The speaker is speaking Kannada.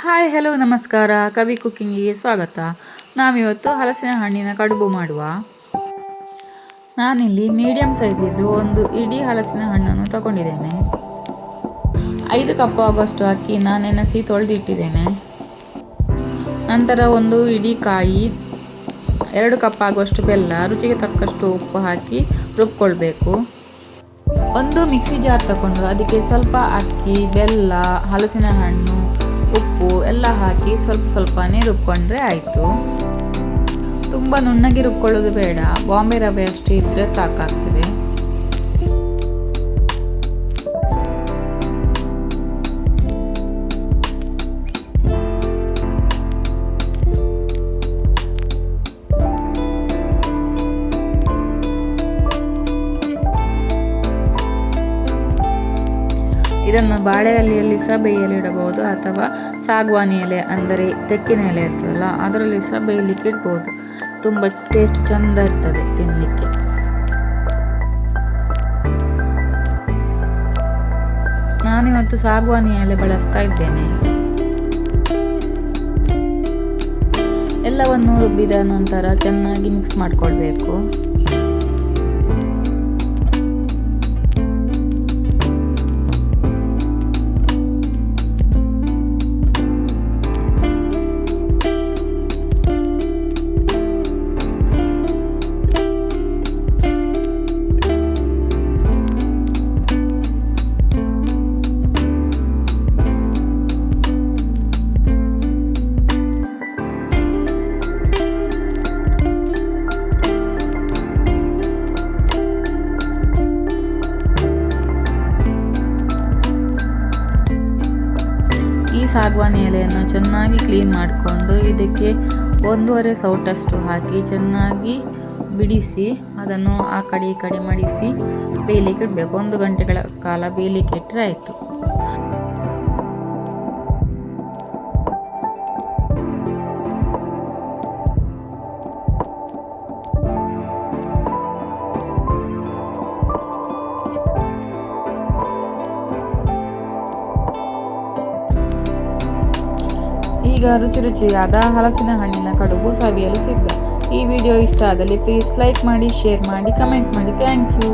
ಹಾಯ್ ಹಲೋ ನಮಸ್ಕಾರ. ಕವಿ ಕುಕ್ಕಿಂಗಿಗೆ ಸ್ವಾಗತ. ನಾವಿವತ್ತು ಹಲಸಿನ ಹಣ್ಣಿನ ಕಡುಬು ಮಾಡುವ. ನಾನಿಲ್ಲಿ ಮೀಡಿಯಮ್ ಸೈಜಿದ್ದು ಒಂದು ಇಡೀ ಹಲಸಿನ ಹಣ್ಣನ್ನು ತಗೊಂಡಿದ್ದೇನೆ. 5 ಕಪ್ ಆಗುವಷ್ಟು ಅಕ್ಕಿನ ನೆನೆಸಿ ತೊಳೆದಿಟ್ಟಿದ್ದೇನೆ. ನಂತರ ಒಂದು ಇಡೀ ಕಾಯಿ, 2 ಕಪ್ ಆಗುವಷ್ಟು ಬೆಲ್ಲ, ರುಚಿಗೆ ತಕ್ಕಷ್ಟು ಉಪ್ಪು ಹಾಕಿ ರುಬ್ಕೊಳ್ಬೇಕು. ಒಂದು ಮಿಕ್ಸಿ ಜಾರ್ ತಗೊಂಡು ಅದಕ್ಕೆ ಸ್ವಲ್ಪ ಅಕ್ಕಿ, ಬೆಲ್ಲ, ಹಲಸಿನ ಹಣ್ಣು, ಉಪ್ಪು ಎಲ್ಲ ಹಾಕಿ ಸ್ವಲ್ಪನೇ ರುಬ್ಕೊಂಡ್ರೆ ಆಯಿತು. ತುಂಬ ನುಣ್ಣಗೆ ರುಬ್ಕೊಳ್ಳೋದು ಬೇಡ, ಬಾಂಬೆ ರವೆ ಅಷ್ಟು ಇದ್ದರೆ ಸಾಕಾಗ್ತದೆ. ಇದನ್ನು ಬಾಳೆ ಎಲೆಯಲ್ಲಿ ಸಹ ಬೇಯಲಿಡಬಹುದು ಅಥವಾ ಸಾಗವಾನಿ ಎಲೆ ಅಂದರೆ ತೆಕ್ಕಿನ ಎಲೆ ಇರ್ತದಲ್ಲ ಅದರಲ್ಲಿ ಸಹ ಬೇಯಲಿಕ್ಕೆ ಇಡ್ಬೋದು. ತುಂಬ ಟೇಸ್ಟ್ ಚೆಂದ ಇರ್ತದೆ ತಿನ್ನಲಿಕ್ಕೆ. ನಾನಿವತ್ತು ಸಾಗವಾನಿ ಎಲೆ ಬಳಸ್ತಾ ಇದ್ದೇನೆ. ಎಲ್ಲವನ್ನು ರುಬ್ಬಿದ ನಂತರ ಚೆನ್ನಾಗಿ ಮಿಕ್ಸ್ ಮಾಡಿಕೊಳ್ಬೇಕು. ಈ ಸಾಗವಾನಿ ಎಲೆಯನ್ನು ಚೆನ್ನಾಗಿ ಕ್ಲೀನ್ ಮಾಡಿಕೊಂಡು ಇದಕ್ಕೆ 1.5 ಸೌಟಷ್ಟು ಹಾಕಿ ಚೆನ್ನಾಗಿ ಬಿಡಿಸಿ ಅದನ್ನು ಆ ಕಡೆ ಈ ಕಡೆ ಮಡಿಸಿ ಬೇಯಲಿಕ್ಕೆ ಇಡಬೇಕು. 1 ಗಂಟೆಗಳ ಕಾಲ ಬೇಯಲಿಕ್ಕೆ ಇಟ್ಟರೆ ಆಯಿತು. ಈಗ ರುಚಿಯಾದ ಹಲಸಿನ ಹಣ್ಣಿನ ಕಡುಬು ಸವಿಯಲು ಸಿದ್ಧ. ಈ ವಿಡಿಯೋ ಇಷ್ಟ ಆದಲ್ಲಿ ಪ್ಲೀಸ್ ಲೈಕ್ ಮಾಡಿ, ಶೇರ್ ಮಾಡಿ, ಕಮೆಂಟ್ ಮಾಡಿ. Thank you.